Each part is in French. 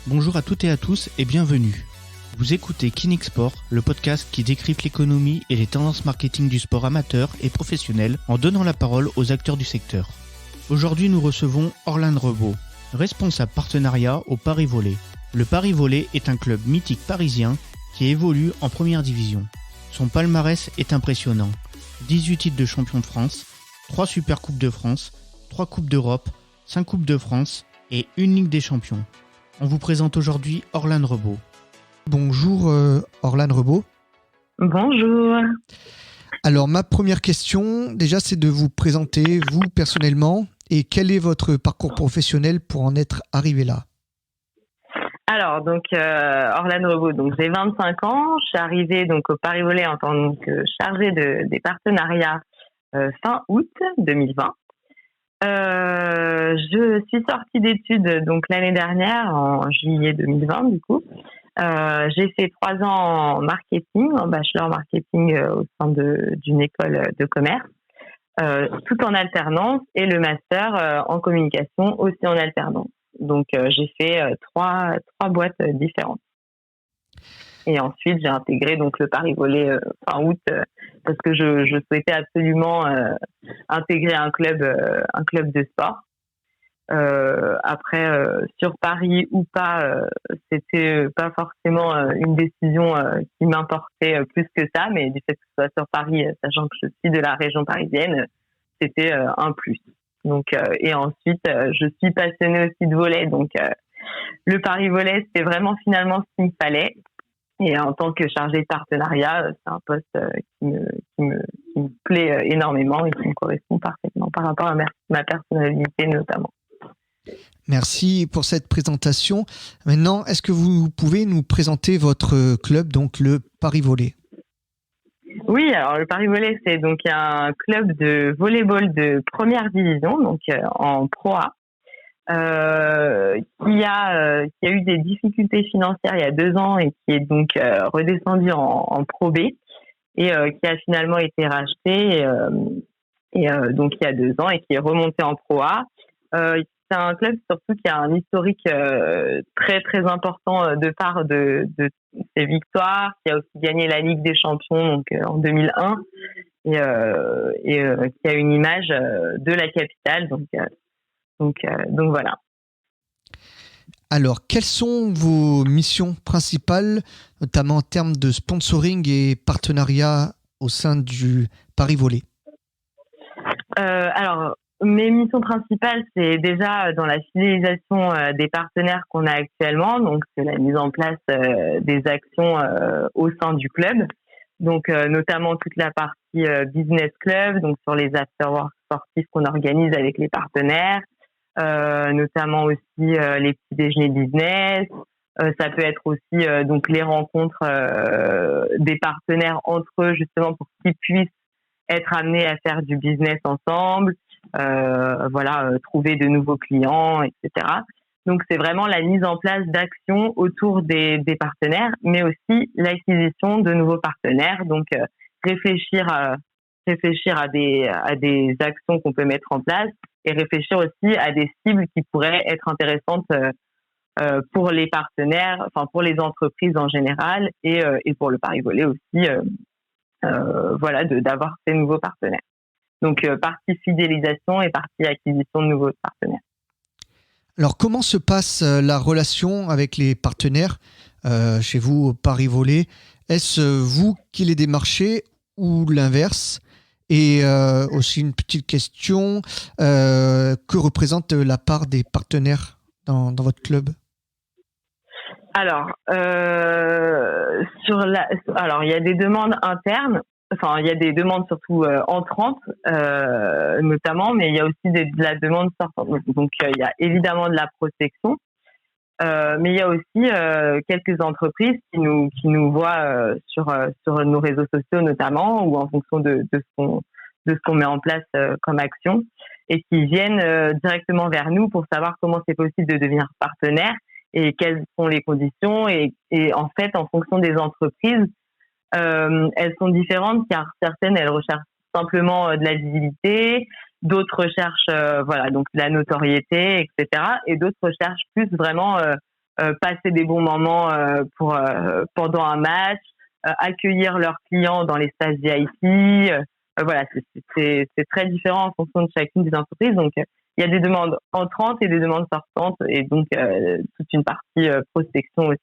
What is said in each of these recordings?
Bonjour à toutes et à tous et bienvenue. Vous écoutez Kinnick Sport, le podcast qui décrypte l'économie et les tendances marketing du sport amateur et professionnel en donnant la parole aux acteurs du secteur. Aujourd'hui, nous recevons Orlane Rebaud, responsable partenariat au Paris Volley. Le Paris Volley est un club mythique parisien qui évolue en première division. Son palmarès est impressionnant. 18 titres de champion de France, 3 Super Coupes de France, 3 Coupes d'Europe, 5 Coupes de France et une Ligue des Champions. On vous présente aujourd'hui Orlane Rebaud. Bonjour Orlane Rebaud. Bonjour. Alors ma première question, déjà, c'est de vous présenter vous personnellement et quel est votre parcours professionnel pour en être arrivé là. Alors donc Orlane Rebaud, donc j'ai 25 ans, je suis arrivée donc au Paris Volley en tant que chargée des partenariats fin août 2020. Je suis sortie d'études donc l'année dernière en juillet 2020 du coup. J'ai fait 3 ans en marketing, en bachelor marketing au sein d'une école de commerce, tout en alternance, et le master en communication aussi en alternance. Donc j'ai fait trois boîtes différentes. Et ensuite j'ai intégré donc le Paris Volley fin août parce que je souhaitais absolument intégrer un club de sport. Après sur Paris ou pas, c'était pas forcément une décision qui m'importait plus que ça, mais du fait que ce soit sur Paris, sachant que je suis de la région parisienne, c'était un plus. Donc et ensuite je suis passionnée aussi de volley, donc le Paris Volley c'était vraiment finalement ce qu'il me fallait. Et en tant que chargée de partenariat, c'est un poste qui me plaît énormément et qui me correspond parfaitement par rapport à ma personnalité notamment. Merci pour cette présentation. Maintenant, est-ce que vous pouvez nous présenter votre club, donc le Paris Volley ? Oui, alors le Paris Volley, c'est donc un club de volleyball de première division, donc en Pro A. Qui a eu des difficultés financières il y a 2 ans et qui est donc redescendu en Pro B et qui a finalement été racheté donc il y a 2 ans et qui est remonté en Pro A. C'est un club surtout qui a un historique très très important de part de ses victoires, qui a aussi gagné la Ligue des Champions donc en 2001 et qui a une image de la capitale donc voilà. Alors, quelles sont vos missions principales, notamment en termes de sponsoring et partenariat au sein du Paris Volley ? Alors, mes missions principales, c'est déjà dans la fidélisation des partenaires qu'on a actuellement. Donc, c'est la mise en place des actions au sein du club. Donc, notamment toute la partie business club, donc sur les after-work sportifs qu'on organise avec les partenaires. Notamment aussi les petits déjeuners business. Ça peut être aussi donc les rencontres des partenaires entre eux, justement pour qu'ils puissent être amenés à faire du business ensemble, trouver de nouveaux clients, etc. Donc c'est vraiment la mise en place d'actions autour des partenaires, mais aussi l'acquisition de nouveaux partenaires. Donc réfléchir à des actions qu'on peut mettre en place et réfléchir aussi à des cibles qui pourraient être intéressantes pour les partenaires, enfin pour les entreprises en général et pour le Paris Volley aussi, d'avoir ces nouveaux partenaires. Donc partie fidélisation et partie acquisition de nouveaux partenaires. Alors comment se passe la relation avec les partenaires chez vous au Paris Volley ? Est-ce vous qui les démarchez ou l'inverse ? Et aussi une petite question, que représente la part des partenaires dans votre club ? Alors, il y a des demandes internes, enfin il y a des demandes surtout entrantes notamment, mais il y a aussi de la demande sortante. Donc il y a évidemment de la prospection, mais il y a aussi quelques entreprises qui nous voient sur nos réseaux sociaux notamment, ou en fonction de ce qu'on met en place comme action, et qui viennent directement vers nous pour savoir comment c'est possible de devenir partenaire et quelles sont les conditions. Et en fait, en fonction des entreprises, elles sont différentes, car certaines elles recherchent simplement de la visibilité, d'autres recherchent donc de la notoriété, etc. Et d'autres recherchent plus vraiment passer des bons moments pour pendant un match, accueillir leurs clients dans l'espace VIP. Voilà, c'est très différent en fonction de chacune des entreprises. Donc, il y a des demandes entrantes et des demandes sortantes, et donc toute une partie prospection aussi.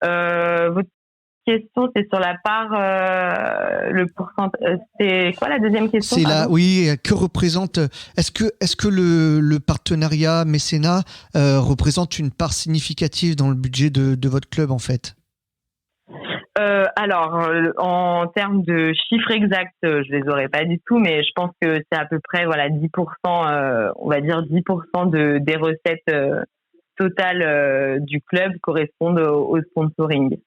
Votre question, c'est sur la part, le pourcentage. C'est quoi la deuxième question? Oui, que représente, est-ce que le partenariat mécénat représente une part significative dans le budget de votre club en fait? Alors, en termes de chiffres exacts, je les aurais pas du tout, mais je pense que c'est à peu près 10%, on va dire 10% des recettes totales du club correspondent au sponsoring,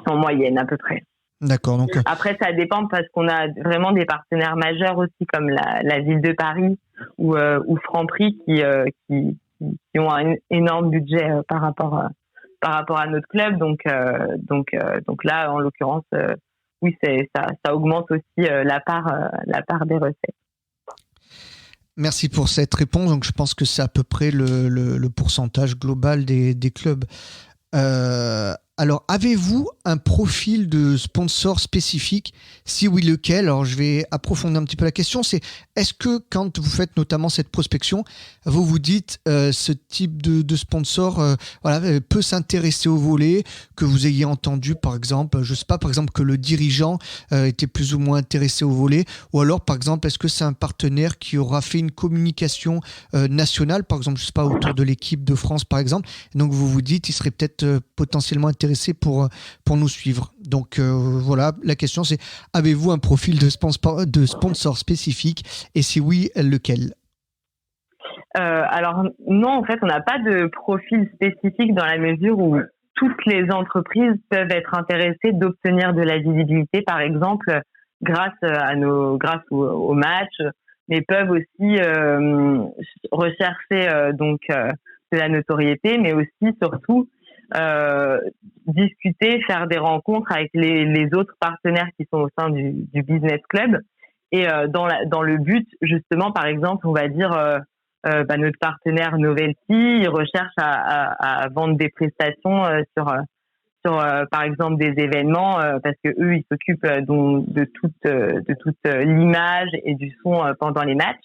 en moyenne à peu près. D'accord. Donc après, ça dépend parce qu'on a vraiment des partenaires majeurs aussi, comme la ville de Paris ou Franprix qui ont un énorme budget par rapport à notre club. Donc là, en l'occurrence, oui, ça augmente aussi la part des recettes. Merci pour cette réponse. Donc je pense que c'est à peu près le pourcentage global des clubs. Alors, avez-vous un profil de sponsor spécifique? Si oui, lequel? Alors, je vais approfondir un petit peu la question. Est-ce que quand vous faites notamment cette prospection, vous vous dites ce type de sponsor peut s'intéresser au volley, que vous ayez entendu, par exemple, je sais pas, par exemple, que le dirigeant était plus ou moins intéressé au volley, ou alors, par exemple, est-ce que c'est un partenaire qui aura fait une communication nationale, par exemple, je sais pas, autour de l'équipe de France, par exemple, et donc vous vous dites, il serait peut-être potentiellement intéressé pour nous suivre. Donc voilà, la question c'est, avez-vous un profil de sponsor spécifique, et si oui, lequel? Alors non, en fait, on n'a pas de profil spécifique dans la mesure où toutes les entreprises peuvent être intéressées d'obtenir de la visibilité, par exemple, grâce au match, mais peuvent aussi rechercher de la notoriété, mais aussi surtout discuter, faire des rencontres avec les autres partenaires qui sont au sein du business club, et dans le but justement, par exemple, on va dire notre partenaire Novelty, il recherche à vendre des prestations sur par exemple des événements, parce que eux ils s'occupent de toute l'image et du son pendant les matchs.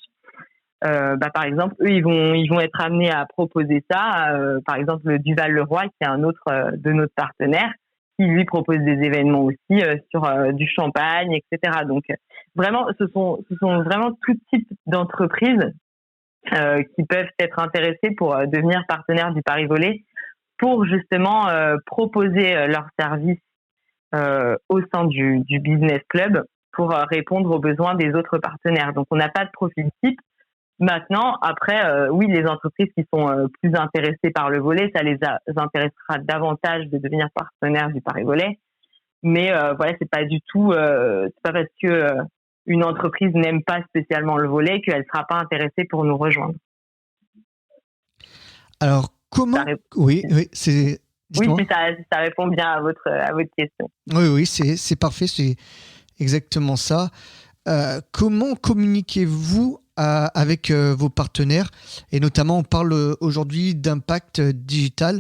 Par exemple, eux, ils vont être amenés à proposer ça. Par exemple, le Duval-Leroy, qui est un autre de nos partenaires, qui lui propose des événements aussi sur du champagne, etc. Donc, vraiment, ce sont vraiment tout type d'entreprises qui peuvent être intéressées pour devenir partenaires du Paris Volley, pour justement proposer leurs services au sein du business club, pour répondre aux besoins des autres partenaires. Donc, on n'a pas de profil type. Maintenant, après, oui, les entreprises qui sont plus intéressées par le volley, ça les intéressera davantage de devenir partenaires du Paris Volley. Mais c'est pas du tout, c'est pas parce que une entreprise n'aime pas spécialement le volley qu'elle sera pas intéressée pour nous rejoindre. Alors, comment? Oui, c'est. Dites-moi. Oui, ça répond bien à votre question. Oui, c'est parfait, c'est exactement ça. Comment communiquez-vous avec vos partenaires, et notamment on parle aujourd'hui d'impact digital.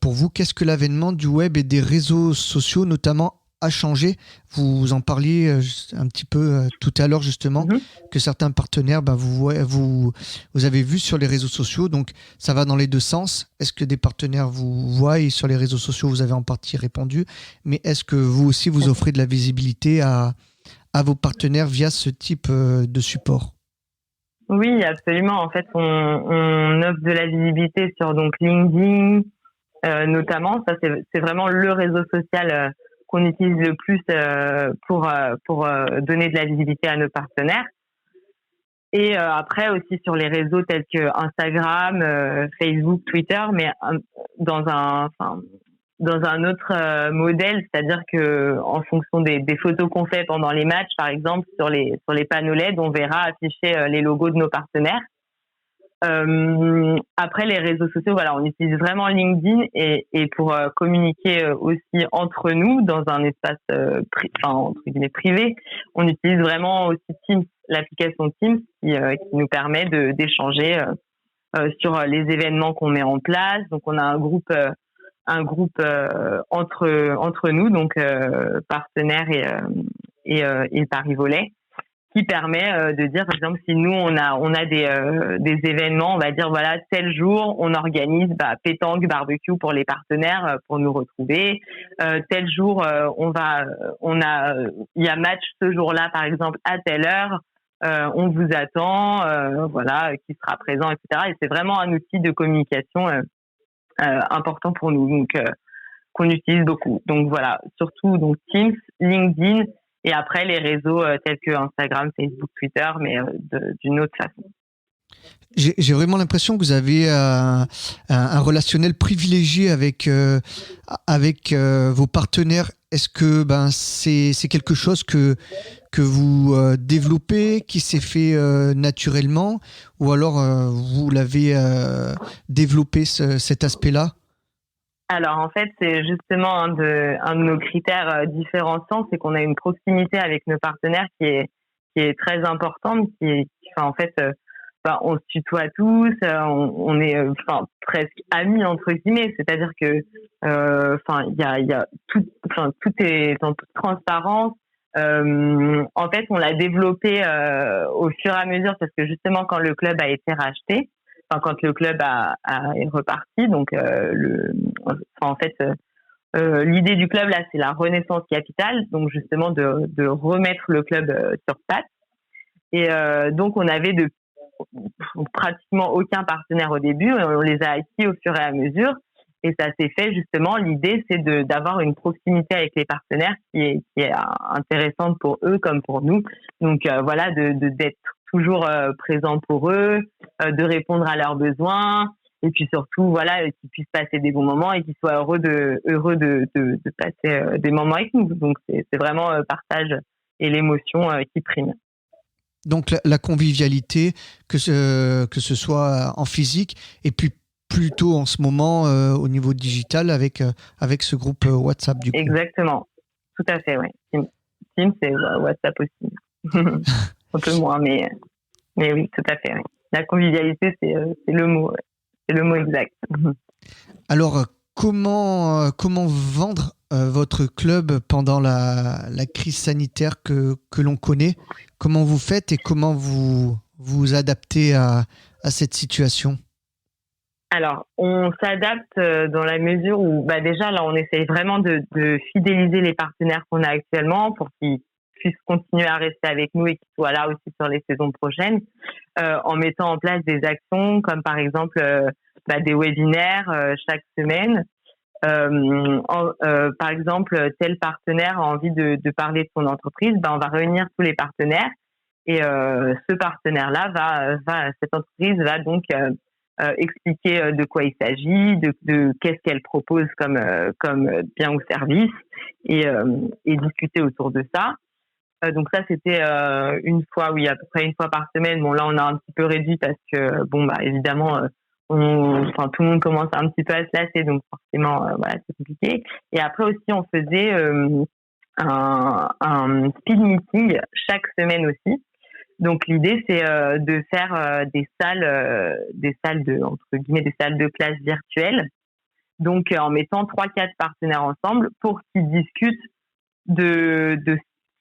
Pour vous, qu'est-ce que l'avènement du web et des réseaux sociaux notamment a changé? Vous en parliez un petit peu tout à l'heure justement, que certains partenaires, vous avez vu sur les réseaux sociaux, donc ça va dans les deux sens. Est-ce que des partenaires vous voient sur les réseaux sociaux? Vous avez en partie répondu, mais est-ce que vous aussi vous offrez de la visibilité à vos partenaires via ce type de support? Oui, absolument. En fait, on offre de la visibilité sur LinkedIn, notamment. Ça, c'est vraiment le réseau social qu'on utilise le plus pour donner de la visibilité à nos partenaires. Et après aussi sur les réseaux tels que Instagram, Facebook, Twitter, mais dans un autre modèle, c'est-à-dire que en fonction des photos qu'on fait pendant les matchs, par exemple, sur les panneaux LED, on verra afficher les logos de nos partenaires. Après, les réseaux sociaux, on utilise vraiment LinkedIn, et pour communiquer aussi entre nous dans un espace entre guillemets privé, on utilise vraiment aussi Teams, l'application Teams qui nous permet d'échanger sur les événements qu'on met en place. Donc on a un groupe entre nous, donc partenaires et le Paris Volley, qui permet de dire, par exemple, si nous on a des événements, on va dire voilà, tel jour on organise pétanque, barbecue pour les partenaires pour nous retrouver. Tel jour il y a match ce jour-là par exemple à telle heure. On vous attend, qui sera présent, etc. Et c'est vraiment un outil de communication important pour nous, donc qu'on utilise beaucoup. Donc voilà, surtout donc Teams, LinkedIn. Et après, les réseaux tels que Instagram, Facebook, Twitter, mais d'une autre façon. J'ai vraiment l'impression que vous avez un relationnel privilégié avec vos partenaires. Est-ce que c'est quelque chose que vous développez, qui s'est fait naturellement, ou alors vous l'avez développé cet aspect-là? Alors en fait, c'est justement un de nos critères différenciants, c'est qu'on a une proximité avec nos partenaires qui est très importante, on se tutoie tous, on est presque amis entre guillemets, c'est-à-dire que il y a tout est en toute transparence. En fait, on l'a développé au fur et à mesure parce que justement quand le club a été racheté, quand le club est reparti, donc l'idée du club là, c'est la renaissance capitale, donc justement de remettre le club sur pattes. Et donc on avait pratiquement aucun partenaire au début, on les a acquis au fur et à mesure, et ça s'est fait justement. L'idée c'est d'avoir une proximité avec les partenaires qui est intéressante pour eux comme pour nous. Donc d'être toujours présent pour eux, de répondre à leurs besoins, et puis surtout qu'ils puissent passer des bons moments et qu'ils soient heureux de passer des moments avec nous. Donc c'est vraiment partage et l'émotion qui prime. Donc la convivialité, que ce soit en physique et puis plutôt en ce moment au niveau digital avec ce groupe WhatsApp du coup. Exactement, tout à fait, oui. Teams c'est WhatsApp aussi. Un peu moins, mais oui, tout à fait. Oui. La convivialité, c'est le mot, c'est le mot exact. Alors, comment vendre votre club pendant la crise sanitaire que l'on connaît? Comment vous faites et comment vous adaptez à cette situation? Alors, on s'adapte dans la mesure où, déjà, là, on essaye vraiment de fidéliser les partenaires qu'on a actuellement pour qu'ils puissent continuer à rester avec nous et qu'ils soient là aussi sur les saisons prochaines, en mettant en place des actions comme par exemple des webinaires chaque semaine. Par exemple, tel partenaire a envie de parler de son entreprise, on va réunir tous les partenaires et ce partenaire-là cette entreprise va donc expliquer de quoi il s'agit, de qu'est-ce qu'elle propose comme bien ou service et discuter autour de ça. Donc ça, c'était une fois, oui, à peu près une fois par semaine. Bon, là, on a un petit peu réduit parce que, évidemment, tout le monde commence un petit peu à se lasser, donc forcément, c'est compliqué. Et après aussi, on faisait un speed meeting chaque semaine aussi. Donc l'idée, c'est de faire des salles entre guillemets, des salles de classe virtuelles. Donc en mettant 3-4 partenaires ensemble pour qu'ils discutent de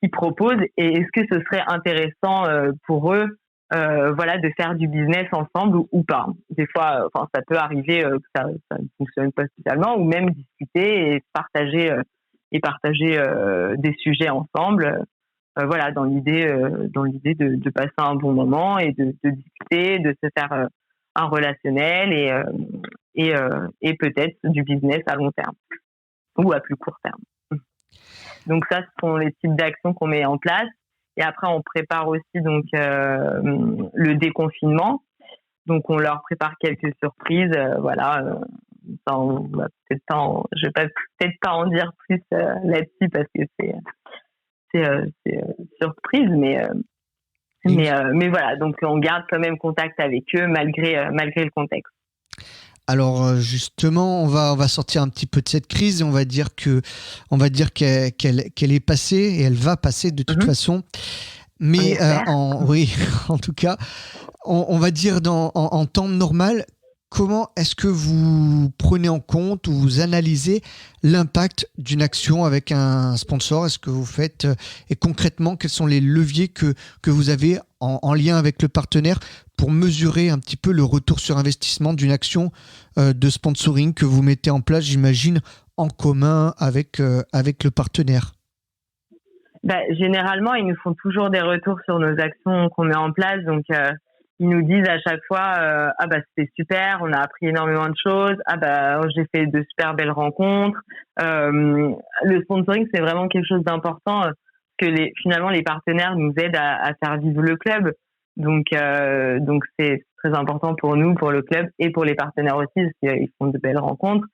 qu'ils proposent et est-ce que ce serait intéressant pour eux de faire du business ensemble ou pas. Des fois ça peut arriver que ça ne fonctionne pas spécialement, ou même discuter et partager des sujets ensemble, dans l'idée de passer un bon moment et de discuter, de se faire un relationnel et peut-être du business à long terme ou à plus court terme. Donc ça, ce sont les types d'actions qu'on met en place. Et après, on prépare aussi donc le déconfinement. Donc on leur prépare quelques surprises. Ça, on va je vais peut-être pas en dire plus là-dessus parce que c'est surprise, mais voilà. Donc on garde quand même contact avec eux malgré le contexte. Alors justement, on va sortir un petit peu de cette crise et on va dire qu'elle est passée et elle va passer de toute façon. Mais oui, en tout cas, on va dire en temps normal, comment est-ce que vous prenez en compte ou vous analysez l'impact d'une action avec un sponsor? Est-ce que vous faites, et concrètement, quels sont les leviers que vous avez en lien avec le partenaire pour mesurer un petit peu le retour sur investissement d'une action de sponsoring que vous mettez en place, j'imagine, en commun avec le partenaire? Généralement, ils nous font toujours des retours sur nos actions qu'on met en place. Donc, ils nous disent à chaque fois c'était super, on a appris énormément de choses. J'ai fait de super belles rencontres. Le sponsoring, c'est vraiment quelque chose d'important que finalement les partenaires nous aident à faire vivre le club. Donc c'est très important pour nous, pour le club et pour les partenaires aussi, parce qu'ils font de belles rencontres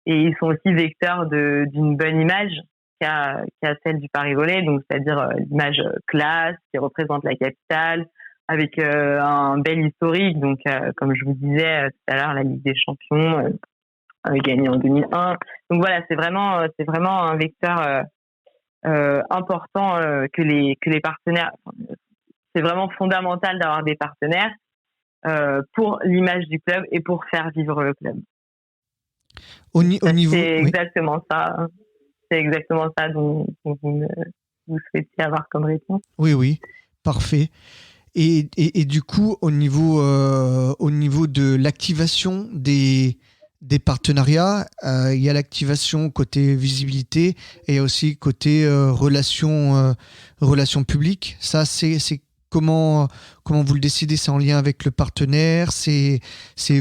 et ils sont aussi vecteurs d'une bonne image qu'à celle du Paris Volley, donc c'est-à-dire l'image classe qui représente la capitale avec un bel historique. Donc comme je vous disais tout à l'heure, la Ligue des Champions gagnée en 2001. Donc voilà, c'est vraiment un vecteur important que les partenaires. C'est vraiment fondamental d'avoir des partenaires pour l'image du club et pour faire vivre le club. Au niveau, c'est exactement ça. C'est exactement ça dont vous souhaitiez avoir comme réponse. Oui, parfait. Et du coup, au niveau de l'activation des partenariats, il y a l'activation côté visibilité et il y a aussi côté relations publiques. Ça, c'est comment vous le décidez? C'est en lien avec le partenaire? C'est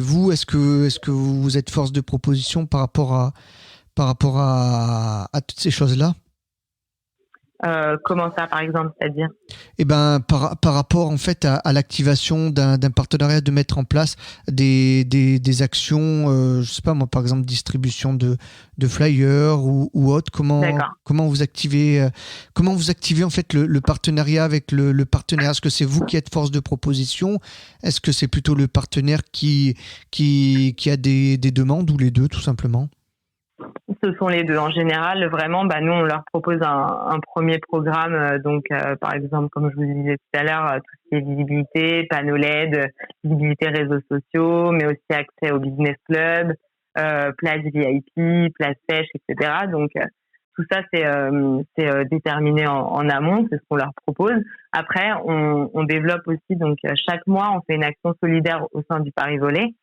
vous? Est-ce que vous êtes force de proposition par rapport à toutes ces choses-là? Comment ça, par exemple, c'est-à-dire? Par rapport en fait à l'activation d'un partenariat, de mettre en place des actions, je sais pas moi, par exemple distribution de flyers ou autre. Comment vous activez en fait le partenariat avec le partenaire? Est-ce que c'est vous qui êtes force de proposition? Est-ce que c'est plutôt le partenaire qui a des demandes, ou les deux tout simplement? Ce sont les deux. En général, vraiment, nous, on leur propose un premier programme. Par exemple, comme je vous disais tout à l'heure, tout ce qui est visibilité, panneau LED, visibilité réseaux sociaux, mais aussi accès au business club, place VIP, place pêche, etc. Donc, tout ça, c'est déterminé en amont. C'est ce qu'on leur propose. Après, on développe aussi, donc, chaque mois, on fait une action solidaire au sein du Paris Volley.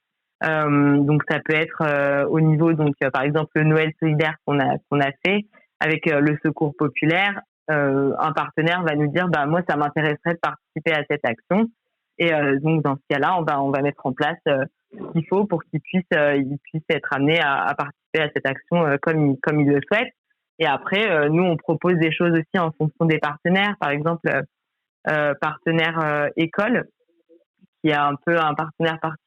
Donc ça peut être au niveau, donc par exemple le Noël solidaire qu'on a fait avec le Secours populaire. Un partenaire va nous dire moi ça m'intéresserait de participer à cette action, et donc dans ce cas-là on va mettre en place ce qu'il faut pour qu'il puisse être amené à participer à cette action comme il le souhaite. Et après nous on propose des choses aussi en fonction des partenaires. Par exemple partenaire école, qui est un peu un partenaire particulier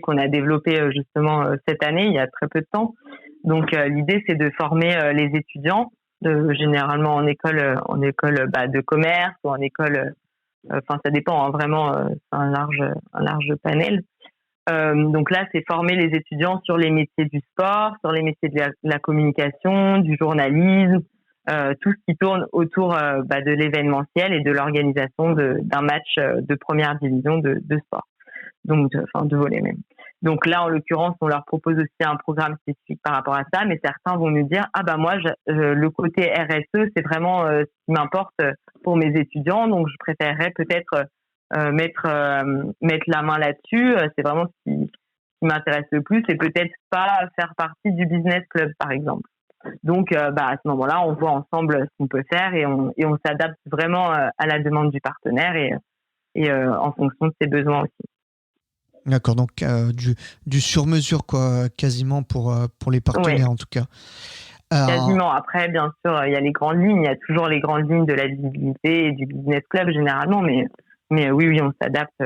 qu'on a développé justement cette année, il y a très peu de temps. Donc l'idée, c'est de former les étudiants, généralement en école de commerce ou en école, ça dépend, vraiment, c'est un large panel. Donc là, c'est former les étudiants sur les métiers du sport, sur les métiers de la communication, du journalisme, tout ce qui tourne autour de l'événementiel et de l'organisation d'un match de première division de sport. Donc de volley même. Donc là, en l'occurrence, on leur propose aussi un programme spécifique par rapport à ça, mais certains vont nous dire moi le côté RSE, c'est vraiment ce qui m'importe pour mes étudiants, donc je préférerais peut-être mettre la main là-dessus. C'est vraiment ce qui m'intéresse le plus, et peut-être pas faire partie du business club, par exemple. Donc à ce moment-là, on voit ensemble ce qu'on peut faire, et on s'adapte vraiment à la demande du partenaire et en fonction de ses besoins aussi. D'accord, donc du sur-mesure, quoi, quasiment pour les partenaires, en tout cas. Quasiment. Après, bien sûr, il y a les grandes lignes, il y a toujours les grandes lignes de la visibilité et du business club généralement, mais oui, on s'adapte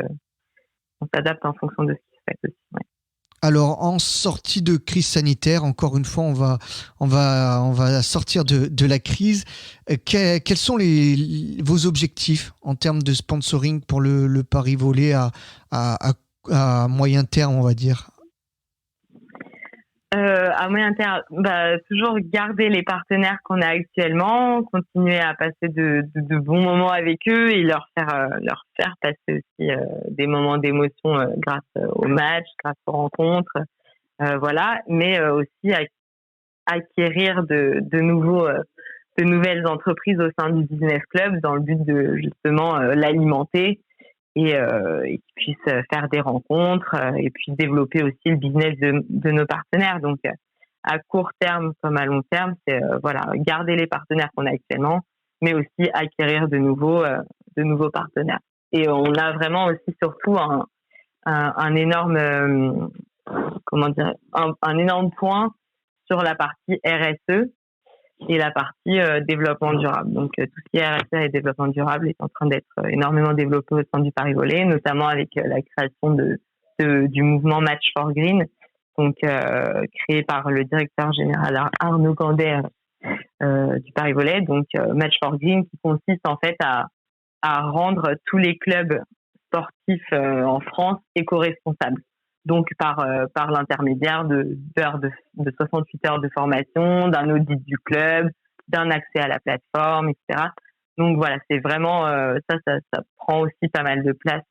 en fonction de ce qui se fait aussi. Ouais. Alors, en sortie de crise sanitaire, encore une fois, on va sortir de la crise. Quels sont vos objectifs en termes de sponsoring pour le Paris Volley à moyen terme, on va dire? À À moyen terme, toujours garder les partenaires qu'on a actuellement, continuer à passer de bons moments avec eux et leur faire passer aussi des moments d'émotion grâce aux matchs, grâce aux rencontres, voilà. Mais aussi acquérir de nouvelles entreprises au sein du business club dans le but de justement l'alimenter et qu'ils puissent faire des rencontres et puis développer aussi le business de nos partenaires. Donc à court terme comme à long terme, c'est garder les partenaires qu'on a actuellement, mais aussi acquérir de nouveaux partenaires. Et on a vraiment aussi surtout un énorme un énorme point sur la partie RSE et la partie développement durable. Donc tout ce qui est RSE et développement durable est en train d'être énormément développé au sein du Paris Volley, notamment avec la création du mouvement Match for Green, donc créé par le directeur général Arnaud Gander du Paris Volley. Donc Match for Green qui consiste en fait à rendre tous les clubs sportifs en France éco-responsables. Donc par l'intermédiaire de 68 heures de formation, d'un audit du club, d'un accès à la plateforme, etc. Donc voilà, c'est vraiment ça prend aussi pas mal de place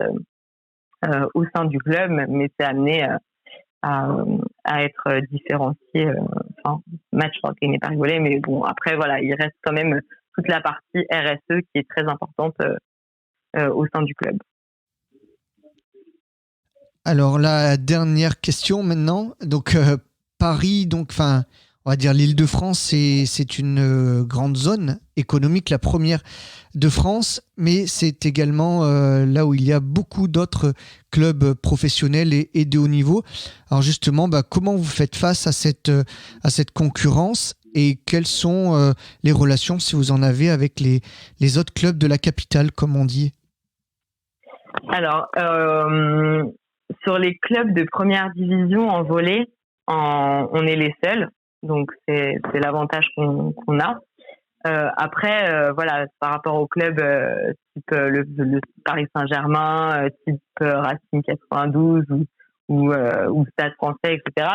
au sein du club, mais c'est amené à être différencié. Match for Green et Paris Volley, mais bon après voilà, il reste quand même toute la partie RSE qui est très importante au sein du club. Alors la dernière question maintenant. Donc Paris, on va dire l'Île-de-France, c'est une grande zone économique, la première de France, mais c'est également là où il y a beaucoup d'autres clubs professionnels et de haut niveau. Alors justement, comment vous faites face à cette concurrence et quelles sont les relations, si vous en avez, avec les autres clubs de la capitale, comme on dit? Alors, sur les clubs de première division en volley, on est les seuls, donc c'est l'avantage qu'on a. Après, par rapport aux clubs type le Paris Saint-Germain, type Racing 92 ou Stade Français, etc.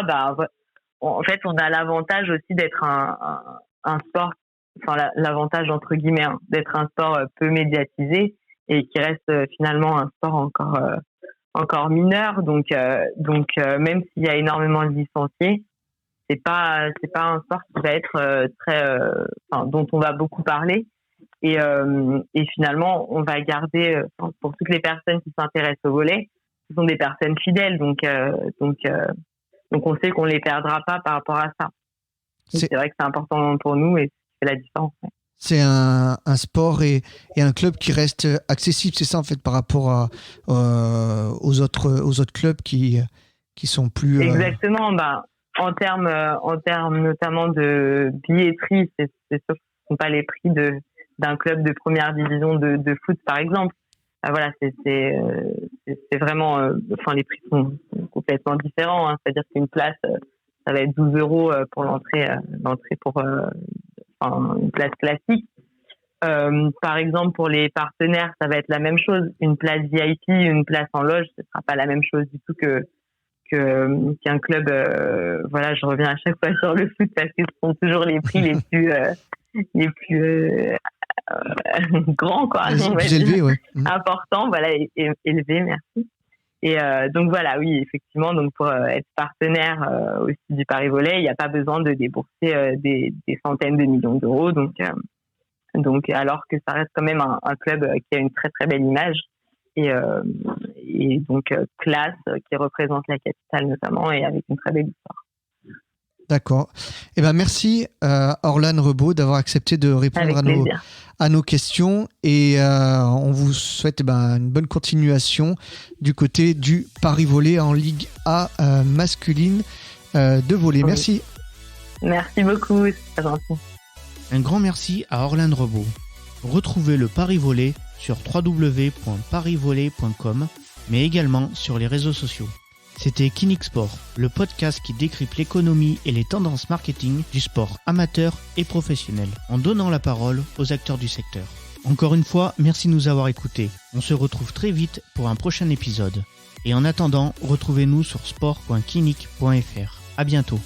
En fait, on a l'avantage aussi d'être un sport, l'avantage entre guillemets, d'être un sport peu médiatisé et qui reste finalement un sport encore mineur. Donc même s'il y a énormément de licenciés, c'est pas un sport qui va être dont on va beaucoup parler et finalement on va garder pour toutes les personnes qui s'intéressent au volley, ce sont des personnes fidèles, donc on sait qu'on les perdra pas par rapport à ça. C'est vrai que c'est important pour nous et c'est la différence. Ouais. C'est un sport et un club qui reste accessible, c'est ça en fait par rapport aux autres clubs qui sont plus. Exactement. En termes notamment de billetterie, c'est sûr que ce ne sont pas les prix d'un club de première division de foot par exemple. Voilà, c'est vraiment. Les prix sont complètement différents. Hein. C'est-à-dire qu'une place, ça va être 12 € pour l'entrée pour une place classique. Par exemple, pour les partenaires, ça va être la même chose. Une place VIP, une place en loge, ce sera pas la même chose du tout qu'un club. Je reviens à chaque fois sur le foot parce que ce sont toujours les prix les plus grands, quoi. Les plus élevés, ouais. Importants, élevés, merci. Et donc voilà, oui, effectivement, donc pour être partenaire aussi du Paris Volley, il n'y a pas besoin de débourser des centaines de millions d'euros. Donc alors que ça reste quand même un club qui a une très très belle image et donc classe, qui représente la capitale notamment et avec une très belle histoire. D'accord. Merci Orlane Rebaud d'avoir accepté de répondre à nos questions et on vous souhaite une bonne continuation du côté du Paris Volley en Ligue A masculine de volley. Oui. Merci. Merci beaucoup, c'est très gentil. Un grand merci à Orlane Rebaud. Retrouvez le Paris Volley sur www.parisvolley.com mais également sur les réseaux sociaux. C'était Kinix Sport, le podcast qui décrypte l'économie et les tendances marketing du sport amateur et professionnel, en donnant la parole aux acteurs du secteur. Encore une fois, merci de nous avoir écoutés. On se retrouve très vite pour un prochain épisode. Et en attendant, retrouvez-nous sur sport.kinix.fr. À bientôt.